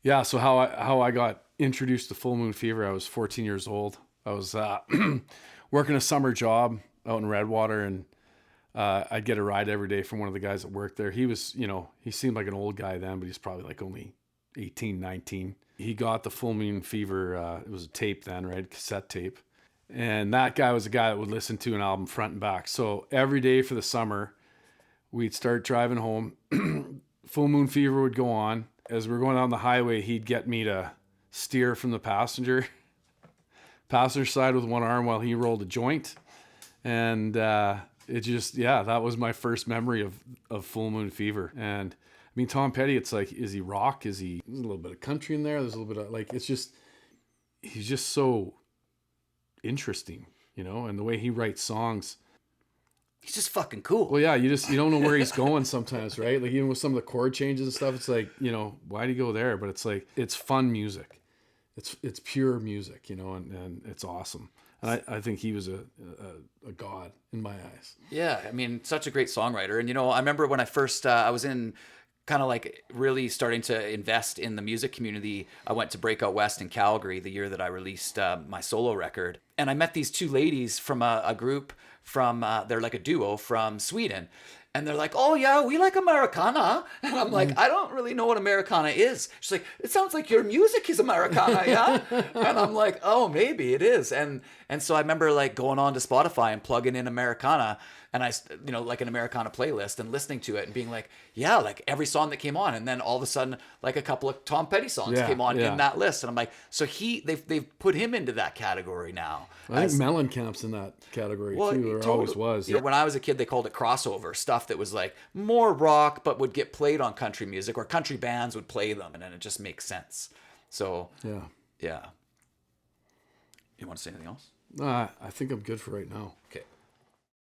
Yeah. So how I got introduced to Full Moon Fever, I was 14 years old. I was working a summer job out in Redwater, and I'd get a ride every day from one of the guys that worked there. He was, he seemed like an old guy then, but he's probably like only 18, 19. He got the Full Moon Fever. It was a tape then, right? Cassette tape. And that guy was a guy that would listen to an album front and back. So every day for the summer, we'd start driving home. Full Moon Fever would go on. As we were going down the highway, he'd get me to steer from the passenger side with one arm while he rolled a joint. And it just, yeah, that was my first memory of Full Moon Fever. And I mean, Tom Petty, it's like, is he rock? There's a little bit of country in there. There's a little bit of like, he's just so interesting, and the way he writes songs. He's just fucking cool. Well, yeah, you don't know where he's going sometimes, right? Like even with some of the chord changes and stuff, it's like, why'd he go there? But it's like, it's fun music. It's pure music, and it's awesome. And I think he was a god in my eyes. Yeah, I mean, such a great songwriter. And, I remember when I first, I was in kind of like really starting to invest in the music community. I went to Breakout West in Calgary the year that I released my solo record. And I met these two ladies from a group from, they're like a duo from Sweden. And they're like, oh yeah, we like Americana. And I'm like, I don't really know what Americana is. She's like, it sounds like your music is Americana, yeah? And I'm like, oh, maybe it is. And so I remember like going on to Spotify and plugging in Americana, and I, like an Americana playlist, and listening to it and being like, yeah, like every song that came on. And then all of a sudden, like a couple of Tom Petty songs came on in that list. And I'm like, so they've put him into that category now. I think Mellencamp's in that category too, or always was. When I was a kid, they called it crossover, stuff that was like more rock, but would get played on country music, or country bands would play them, and then it just makes sense. So, yeah. You want to say anything else? I think I'm good for right now. Okay.